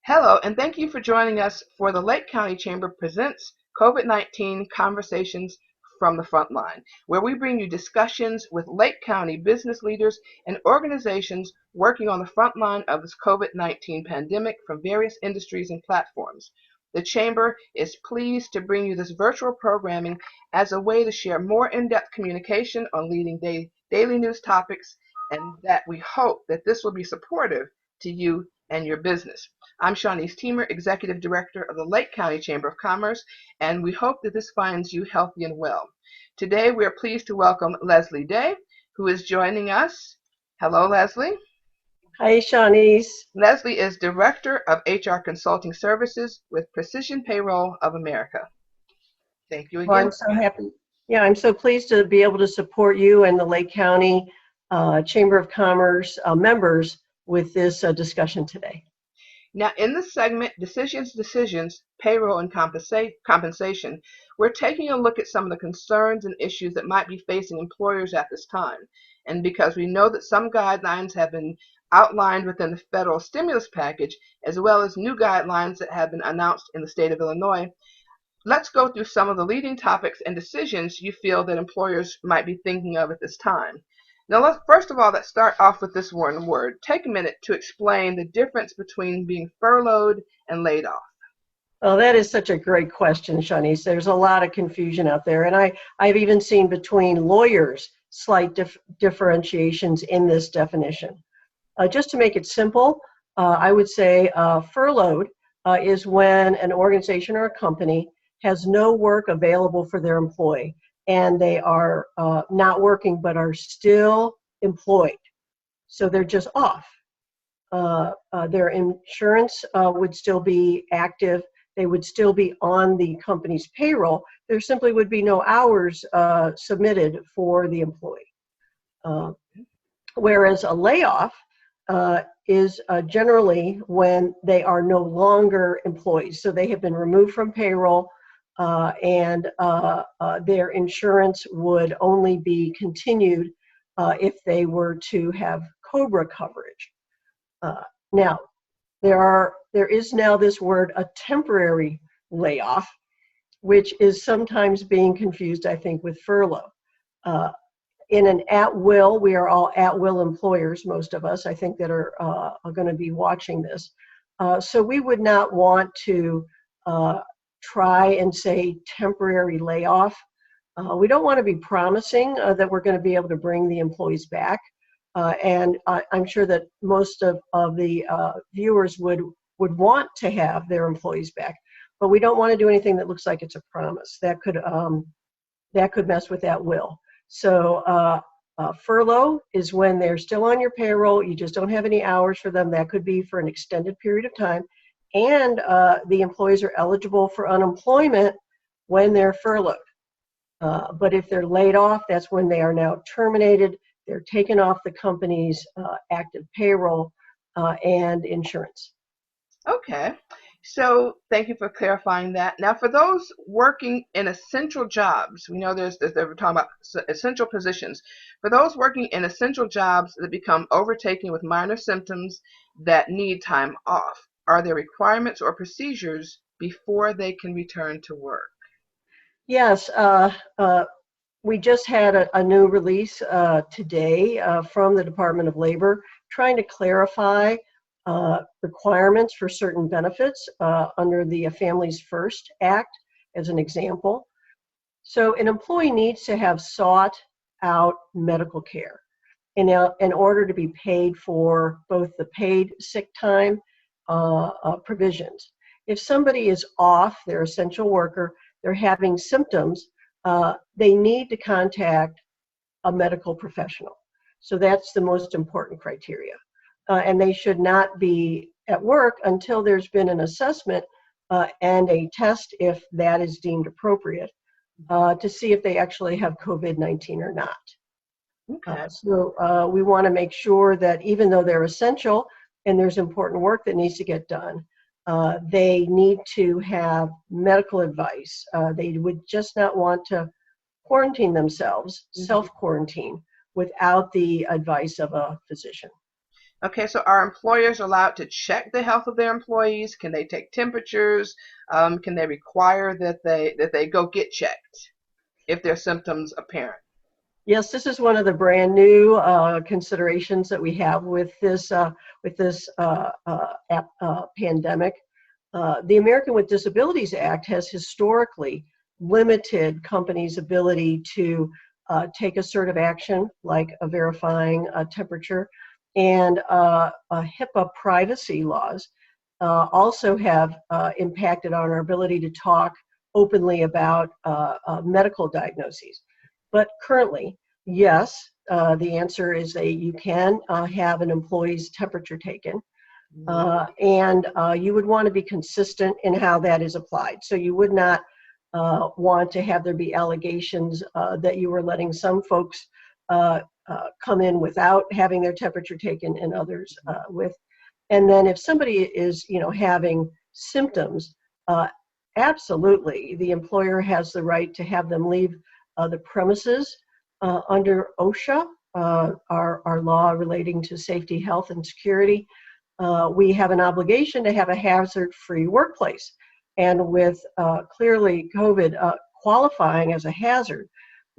Hello, and thank you for joining us for the Lake County Chamber Presents COVID-19 Conversations from the Frontline, where we bring you discussions with Lake County business leaders and organizations working on the front line of this COVID-19 pandemic from various industries and platforms. The Chamber is pleased to bring you this virtual programming as a way to share more in-depth communication on leading daily news topics, and that we hope that this will be supportive to you and your business. I'm Shaunese, Executive Director of the Lake County Chamber of Commerce, and we hope that this finds you healthy and well. Today, we are pleased to welcome Leslie Day, who is joining us. Hello, Leslie. Hi, Shaunese. Leslie is Director of HR Consulting Services with Precision Payroll of America. Thank you again. Well, I'm so happy. Yeah, I'm so pleased to be able to support you and the Lake County Chamber of Commerce members with this discussion today. Now, in this segment, Decisions, Payroll and Compensation, we're taking a look at some of the concerns and issues that might be facing employers at this time. And because we know that some guidelines have been outlined within the federal stimulus package, as well as new guidelines that have been announced in the state of Illinois, let's go through some of the leading topics and decisions you feel that employers might be thinking of at this time. Now, first of all, let's start off with this one word. Take a minute to explain the difference between being furloughed and laid off. Oh, that is such a great question, Shaunese. There's a lot of confusion out there, and I've even seen between lawyers slight differentiations in this definition. Just to make it simple, I would say furloughed is when an organization or a company has no work available for their employee, and they are not working but are still employed. So they're just off. Their insurance would still be active. They would still be on the company's payroll. There simply would be no hours submitted for the employee. Whereas a layoff is generally when they are no longer employees. So they have been removed from payroll, and their insurance would only be continued if they were to have COBRA coverage. Now, there is now this word, a temporary layoff, which is sometimes being confused, I think, with furlough. In an at-will, we are all at-will employers, most of us, I think, that are going to be watching this. So we would not want to try and say temporary layoff. We don't want to be promising that we're going to be able to bring the employees back. And I'm sure that most of the viewers would want to have their employees back. But we don't want to do anything that looks like it's a promise. That could mess with that will. So furlough is when they're still on your payroll. You just don't have any hours for them. That could be for an extended period of time. And the employees are eligible for unemployment when they're furloughed. But if they're laid off, that's when they are now terminated. They're taken off the company's active payroll and insurance. Okay, so thank you for clarifying that. Now, for those working in essential jobs, we know we're talking about essential positions. For those working in essential jobs that become overtaken with minor symptoms that need time off, are there requirements or procedures before they can return to work? Yes, we just had a new release today from the Department of Labor trying to clarify requirements for certain benefits under the Families First Act, as an example. So an employee needs to have sought out medical care in order to be paid for both the paid sick time provisions. If somebody is off, they're an essential worker, they're having symptoms, they need to contact a medical professional. So that's the most important criteria. And they should not be at work until there's been an assessment and a test, if that is deemed appropriate, to see if they actually have COVID-19 or not. Okay. So we want to make sure that even though they're essential and there's important work that needs to get done, they need to have medical advice. They would just not want to quarantine themselves, self-quarantine, without the advice of a physician. Okay, so are employers allowed to check the health of their employees? Can they take temperatures? Can they require that they go get checked if their symptoms apparent? Yes, this is one of the brand new considerations that we have with this pandemic. The American with Disabilities Act has historically limited companies' ability to take assertive action, like verifying a temperature, and HIPAA privacy laws also have impacted on our ability to talk openly about medical diagnoses. But currently, yes, the answer is that you can have an employee's temperature taken. And you would want to be consistent in how that is applied. So you would not want to have there be allegations that you were letting some folks come in without having their temperature taken and others with. And then if somebody is, having symptoms, absolutely, the employer has the right to have them leave the premises under OSHA, our law relating to safety, health, and security. We have an obligation to have a hazard-free workplace. And with clearly COVID qualifying as a hazard,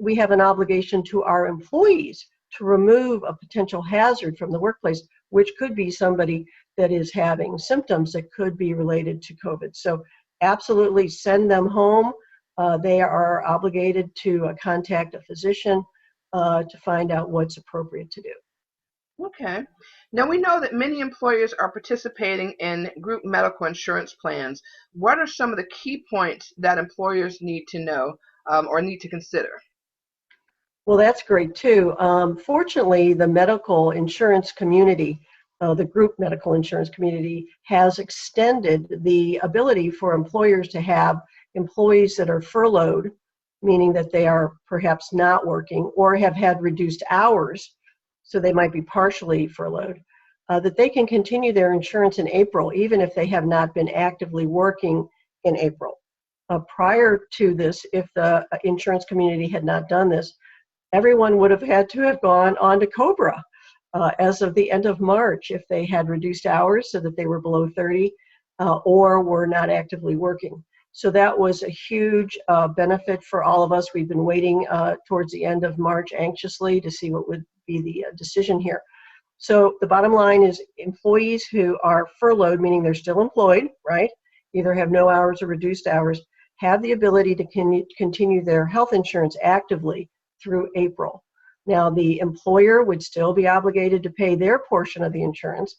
we have an obligation to our employees to remove a potential hazard from the workplace, which could be somebody that is having symptoms that could be related to COVID. So absolutely send them home. They are obligated to contact a physician to find out what's appropriate to do. Okay. Now we know that many employers are participating in group medical insurance plans. What are some of the key points that employers need to know or need to consider? Well, that's great too. Fortunately, the medical insurance community, the group medical insurance community, has extended the ability for employers to have employees that are furloughed, meaning that they are perhaps not working or have had reduced hours, so they might be partially furloughed, that they can continue their insurance in April, even if they have not been actively working in April. Prior to this, if the insurance community had not done this, everyone would have had to have gone on to COBRA as of the end of March if they had reduced hours so that they were below 30 or were not actively working. So that was a huge benefit for all of us. We've been waiting towards the end of March anxiously to see what would be the decision here. So the bottom line is employees who are furloughed, meaning they're still employed, right? Either have no hours or reduced hours, have the ability to continue their health insurance actively through April. Now, the employer would still be obligated to pay their portion of the insurance.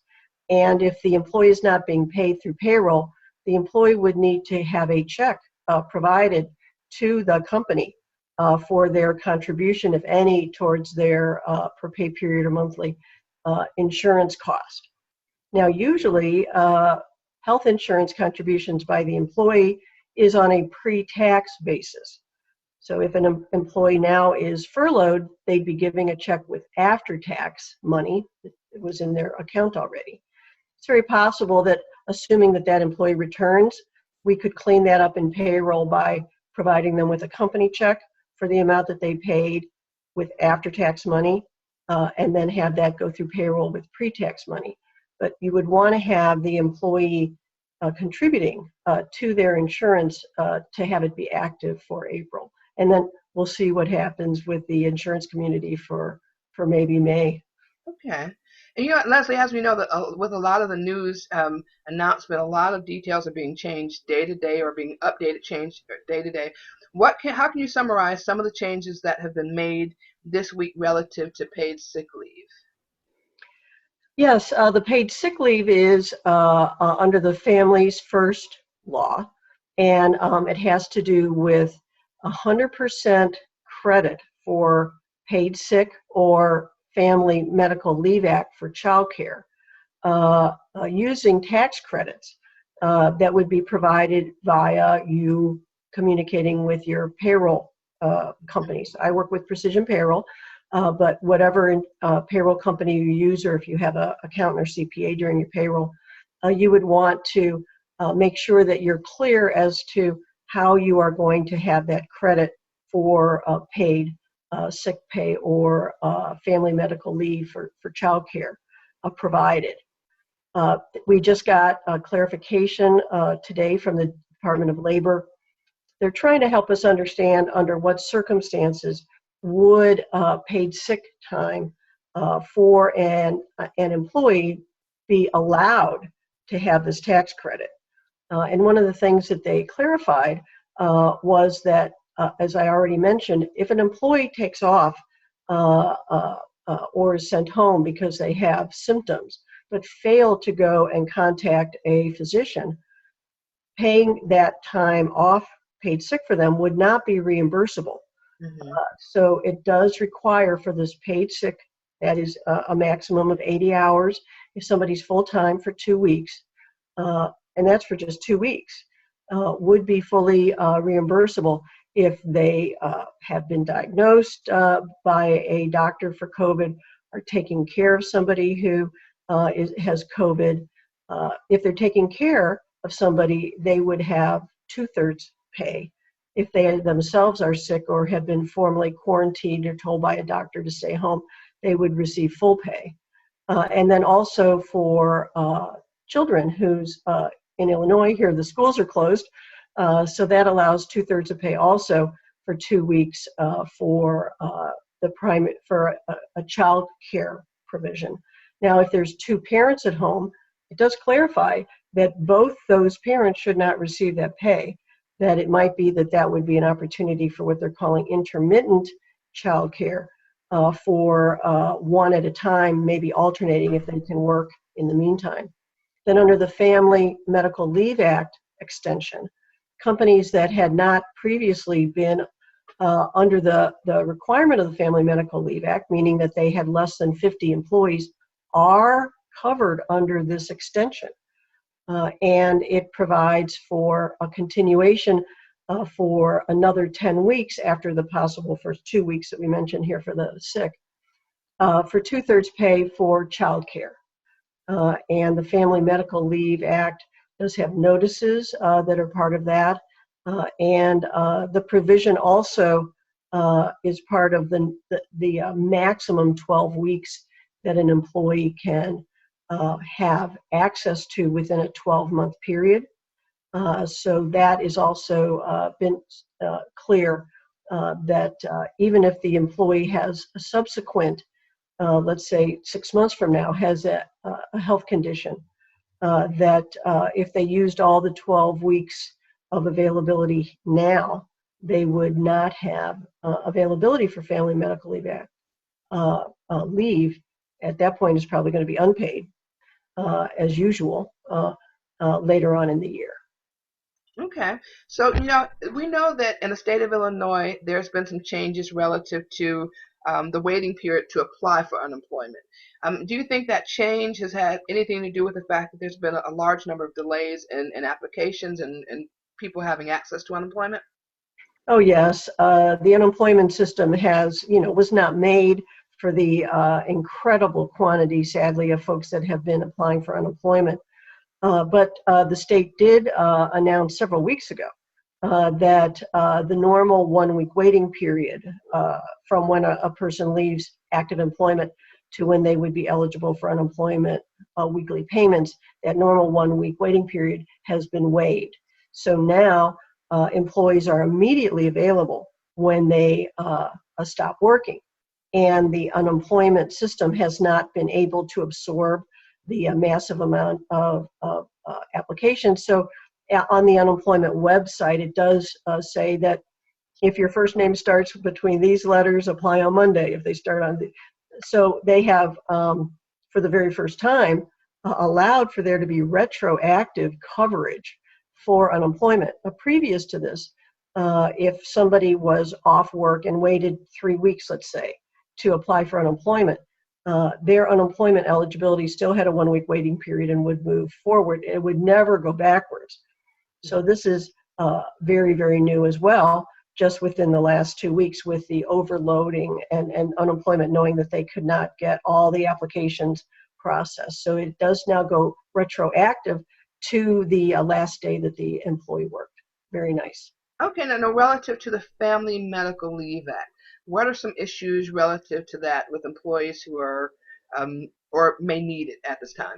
And if the employee is not being paid through payroll, the employee would need to have a check provided to the company for their contribution, if any, towards their per pay period or monthly insurance cost. Now, usually, health insurance contributions by the employee is on a pre-tax basis. So if an employee now is furloughed, they'd be giving a check with after-tax money that was in their account already. It's very possible that, assuming that that employee returns, we could clean that up in payroll by providing them with a company check for the amount that they paid with after-tax money, and then have that go through payroll with pre-tax money. But you would want to have the employee contributing to their insurance to have it be active for April. And then we'll see what happens with the insurance community for maybe May. Okay. And Leslie, as we know, that with a lot of the news announcement, a lot of details are being changed day to day or being updated, changed day to day. How can you summarize some of the changes that have been made this week relative to paid sick leave? Yes, the paid sick leave is under the Families First law, and it has to do with 100% credit for paid sick or Family Medical Leave Act for childcare using tax credits that would be provided via you communicating with your payroll companies. I work with Precision Payroll, but whatever payroll company you use, or if you have an accountant or CPA during your payroll, you would want to make sure that you're clear as to how you are going to have that credit for paid sick pay or family medical leave for childcare. provided. We just got a clarification today from the Department of Labor. They're trying to help us understand under what circumstances would paid sick time for an employee be allowed to have this tax credit. And one of the things that they clarified was that, as I already mentioned, if an employee takes off or is sent home because they have symptoms, but fail to go and contact a physician, paying that time off paid sick for them would not be reimbursable. Mm-hmm. So it does require for this paid sick, that is a maximum of 80 hours if somebody's full-time for 2 weeks, and that's for just 2 weeks, would be fully reimbursable if they have been diagnosed by a doctor for COVID, are taking care of somebody who has COVID. If they're taking care of somebody, they would have 2/3 pay. If they themselves are sick or have been formally quarantined or told by a doctor to stay home, they would receive full pay. And then also for children who's in Illinois, here the schools are closed, so that allows 2/3 of pay also for 2 weeks for a child care provision. Now, if there's two parents at home, it does clarify that both those parents should not receive that pay, that it might be that that would be an opportunity for what they're calling intermittent child care for one at a time, maybe alternating if they can work in the meantime. Then under the Family Medical Leave Act extension, companies that had not previously been under the requirement of the Family Medical Leave Act, meaning that they had less than 50 employees, are covered under this extension. And it provides for a continuation for another 10 weeks after the possible first 2 weeks that we mentioned here for the sick, for 2/3 pay for child care. And the Family Medical Leave Act does have notices that are part of that. And the provision also is part of the maximum 12 weeks that an employee can have access to within a 12-month period. So that is also been clear that even if the employee has a subsequent, let's say 6 months from now, has a health condition, that if they used all the 12 weeks of availability now, they would not have availability for Family Medical Leave Act leave. At that point, is probably going to be unpaid, as usual, later on in the year. Okay, so we know that in the state of Illinois, there's been some changes relative to the waiting period to apply for unemployment. Do you think that change has had anything to do with the fact that there's been a large number of delays in applications and people having access to unemployment? Oh yes, the unemployment system was not made for the incredible quantity, sadly, of folks that have been applying for unemployment. But the state did announce several weeks ago that the normal 1-week waiting period from when a person leaves active employment to when they would be eligible for unemployment weekly payments, that normal 1-week waiting period has been waived. So now employees are immediately available when they stop working. And the unemployment system has not been able to absorb the massive amount of applications. So on the unemployment website, it does say that if your first name starts between these letters, apply on Monday. If they start on so they have, for the very first time, allowed for there to be retroactive coverage for unemployment. Previous to this, if somebody was off work and waited 3 weeks, let's say, to apply for unemployment, their unemployment eligibility still had a 1-week waiting period and would move forward. It would never go backwards. So this is very, very new as well, just within the last 2 weeks with the overloading and unemployment, knowing that they could not get all the applications processed. So it does now go retroactive to the last day that the employee worked. Very nice. Okay, now relative to the Family Medical Leave Act, what are some issues relative to that with employees who are or may need it at this time?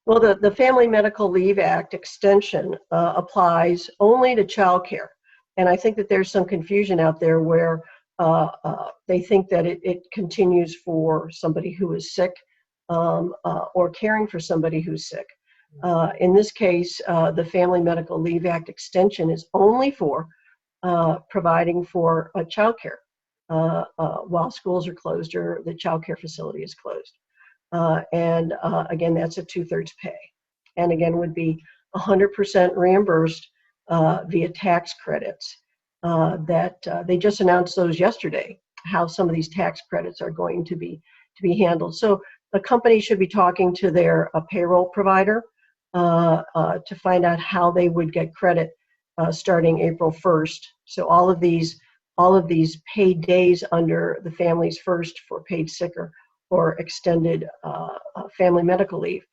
Well, the Family Medical Leave Act extension applies only to childcare. And I think that there's some confusion out there where they think that it continues for somebody who is sick or caring for somebody who's sick. In this case, the Family Medical Leave Act extension is only for providing for childcare while schools are closed or the childcare facility is closed. Again, that's a 2/3 pay. And again, would be 100% reimbursed via tax credits that they just announced those yesterday, how some of these tax credits are going to be handled. So the company should be talking to their payroll provider to find out how they would get credit starting April 1st. So all of these paid days under the Families First for paid sick or extended family medical leave,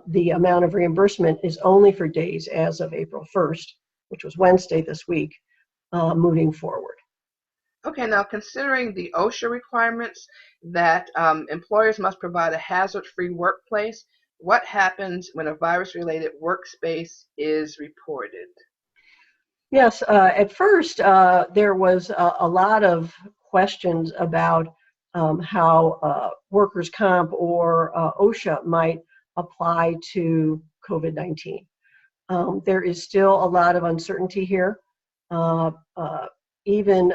the amount of reimbursement is only for days as of April 1st, which was Wednesday this week, moving forward. Okay, now considering the OSHA requirements that employers must provide a hazard-free workplace, what happens when a virus-related workspace is reported? Yes, at first there was a lot of questions about how workers' comp or OSHA might apply to COVID-19. There is still a lot of uncertainty here. Even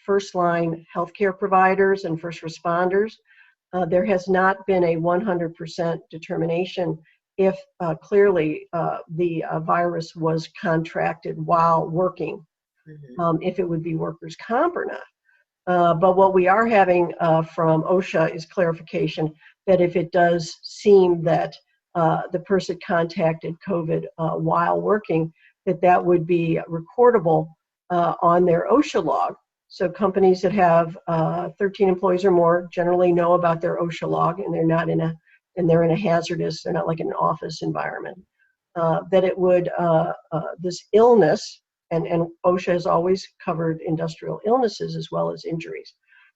first-line healthcare providers and first responders, there has not been a 100% determination if clearly the virus was contracted while working, if it would be workers' comp or not. But what we are having from OSHA is clarification that if it does seem that the person contacted COVID while working, that would be recordable on their OSHA log. So companies that have 13 employees or more generally know about their OSHA log, and they're not in a hazardous, they're not like in an office environment. That it would, this illness, and OSHA has always covered industrial illnesses as well as injuries.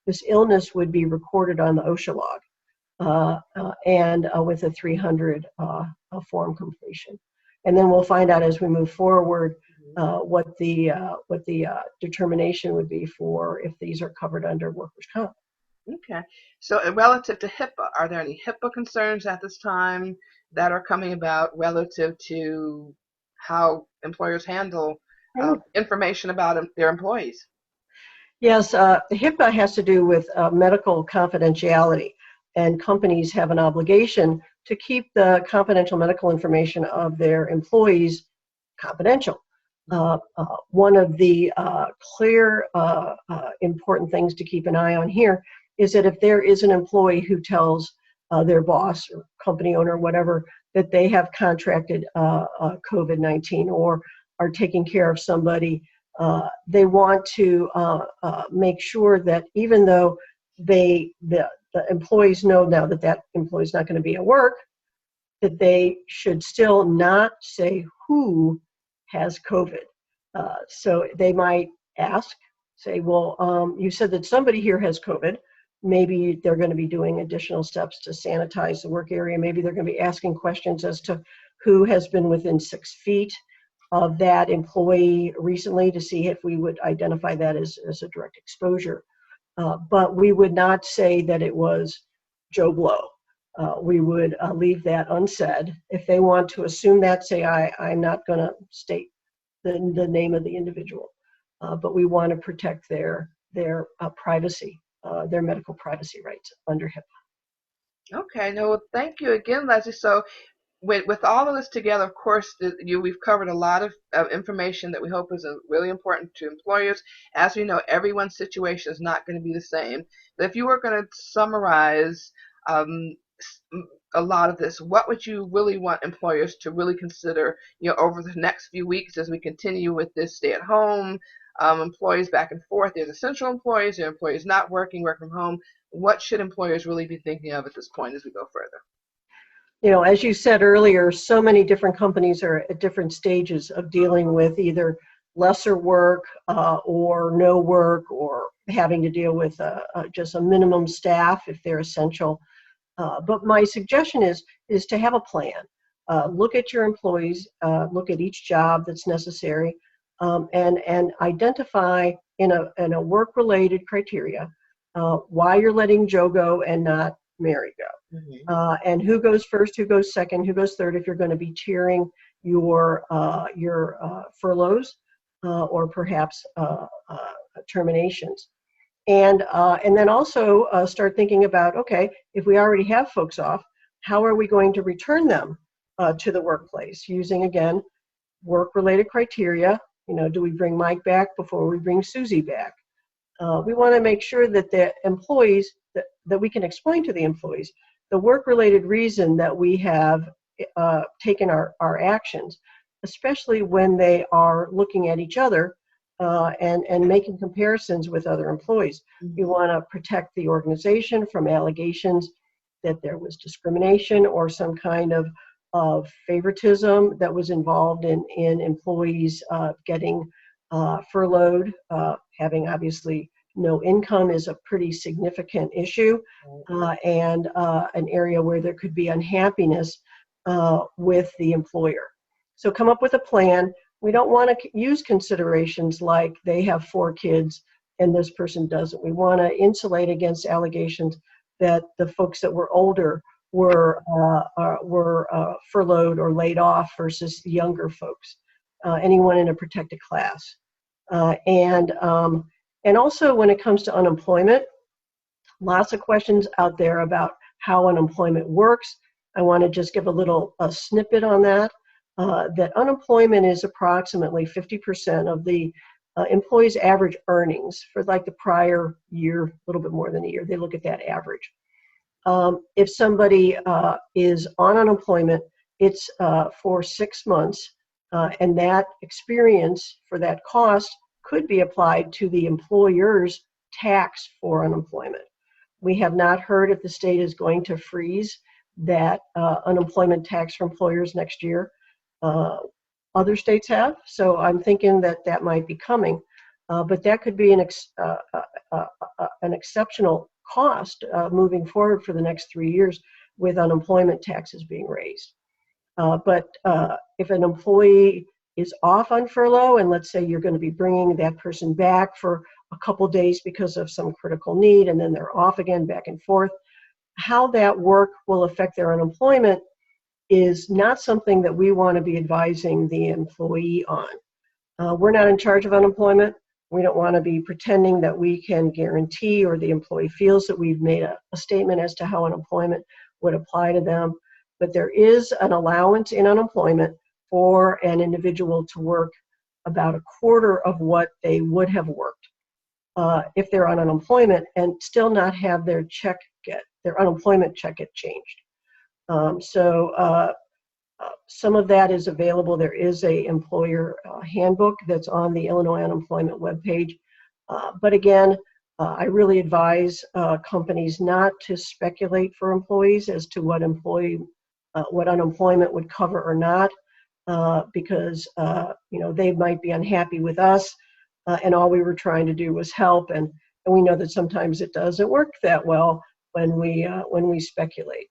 This illness would be recorded on the OSHA log and with a 300 form completion. And then we'll find out as we move forward what the determination would be for if these are covered under workers' comp. Okay. So relative to HIPAA, are there any HIPAA concerns at this time that are coming about relative to how employers handle information about their employees? Yes, HIPAA has to do with medical confidentiality, and companies have an obligation to keep the confidential medical information of their employees confidential. One of the clear important things to keep an eye on here is that if there is an employee who tells their boss or company owner, whatever, that they have contracted COVID-19 or are taking care of somebody, they want to make sure that even though the employees know now that employee is not going to be at work, that they should still not say who has COVID. So they might ask, say, well, you said that somebody here has COVID. Maybe they're going to be doing additional steps to sanitize the work area. Maybe they're going to be asking questions as to who has been within 6 feet of that employee recently to see if we would identify that as a direct exposure. But we would not say that it was Joe Blow. We would leave that unsaid. If they want to assume that, say, I'm not going to state the name of the individual. But we want to protect their privacy, their medical privacy rights under HIPAA. Okay, no, well, thank you again, Leslie. So with all of this together, of course, we've covered a lot of information that we hope is really important to employers. As we know, everyone's situation is not going to be the same. But if you were going to summarize a lot of this, what would you really want employers to really consider, over the next few weeks as we continue with this stay-at-home, employees back and forth? There's essential employees, there are employees not working, work from home. What should employers really be thinking of at this point as we go further? As you said earlier, so many different companies are at different stages of dealing with either lesser work or no work, or having to deal with just a minimum staff if they're essential. But my suggestion is to have a plan. Look at your employees, look at each job that's necessary, and identify in a work-related criteria why you're letting Joe go and not Mary go. And who goes first, who goes second, who goes third, if you're going to be tiering your furloughs or perhaps terminations. And then also start thinking about, okay, if we already have folks off, how are we going to return them to the workplace using, again, work-related criteria? You know, do we bring Mike back before we bring Susie back? We want to make sure that the employees, that we can explain to the employees the work-related reason that we have taken our actions, especially when they are looking at each other and making comparisons with other employees. You want to protect the organization from allegations that there was discrimination or some kind of favoritism that was involved in employees getting furloughed. Having obviously no income is a pretty significant issue, and an area where there could be unhappiness with the employer. So come up with a plan. We don't want to use considerations like they have 4 kids and this person doesn't. We want to insulate against allegations that the folks that were older were furloughed or laid off versus the younger folks, anyone in a protected class. And also when it comes to unemployment, lots of questions out there about how unemployment works. I want to just give a snippet on that. That unemployment is approximately 50% of the employee's average earnings for like the prior year, a little bit more than a year. They look at that average. If somebody is on unemployment, it's for 6 months, and that experience for that cost could be applied to the employer's tax for unemployment. We have not heard if the state is going to freeze that unemployment tax for employers next year. Other states have, so I'm thinking that might be coming, but that could be an exceptional cost moving forward for the next 3 years with unemployment taxes being raised. But if an employee is off on furlough, and let's say you're going to be bringing that person back for a couple days because of some critical need, and then they're off again, back and forth, how that work will affect their unemployment is not something that we want to be advising the employee on. We're not in charge of unemployment. We don't want to be pretending that we can guarantee, or the employee feels that we've made a statement as to how unemployment would apply to them. But there is an allowance in unemployment for an individual to work about a quarter of what they would have worked if they're on unemployment and still not have their unemployment check get changed. Some of that is available. There is a employer handbook that's on the Illinois unemployment webpage. But again, I really advise companies not to speculate for employees as to what unemployment would cover or not, because they might be unhappy with us, and all we were trying to do was help, and we know that sometimes it doesn't work that well when we speculate.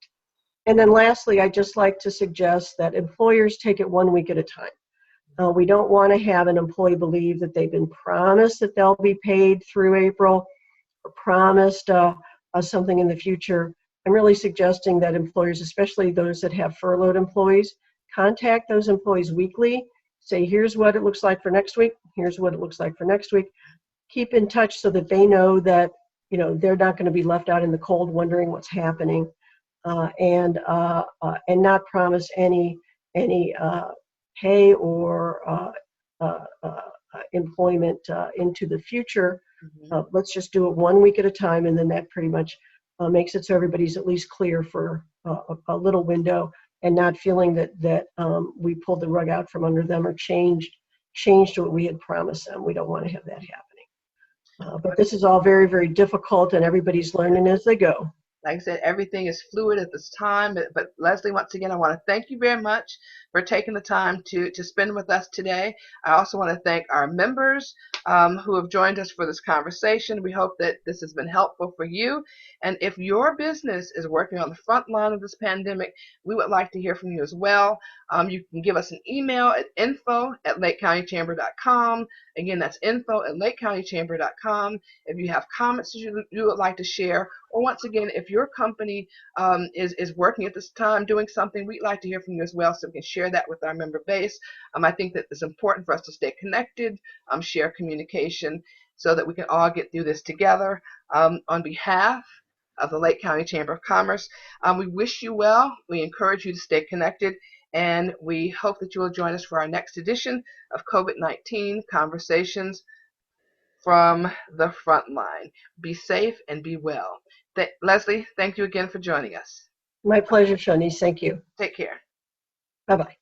And then lastly, I'd just like to suggest that employers take it 1 week at a time. We don't want to have an employee believe that they've been promised that they'll be paid through April, or promised something in the future. I'm really suggesting that employers, especially those that have furloughed employees, contact those employees weekly, say, here's what it looks like for next week, here's what it looks like for next week. Keep in touch so that they know that they're not going to be left out in the cold wondering what's happening. And not promise any pay or employment into the future. Let's just do it 1 week at a time, and then that pretty much makes it so everybody's at least clear for a little window, and not feeling that we pulled the rug out from under them or changed what we had promised them. We don't want to have that happening. But this is all very, very difficult, and everybody's learning as they go. Like I said, everything is fluid at this time. But Leslie, once again, I want to thank you very much for taking the time to spend with us today. I also want to thank our members who have joined us for this conversation. We hope that this has been helpful for you. And if your business is working on the front line of this pandemic, we would like to hear from you as well. You can give us an email at info@lakecountychamber.com. Again, that's info@lakecountychamber.com. If you have comments you would like to share, or once again, if your company is working at this time doing something, we'd like to hear from you as well, so we can share that with our member base. I think that it's important for us to stay connected, share communication, so that we can all get through this together. On behalf of the Lake County Chamber of Commerce, we wish you well. We encourage you to stay connected, and we hope that you will join us for our next edition of COVID-19 Conversations from the Frontline. Be safe and be well. Leslie, thank you again for joining us. My pleasure, Shaunese. Thank you. Take care. Bye-bye.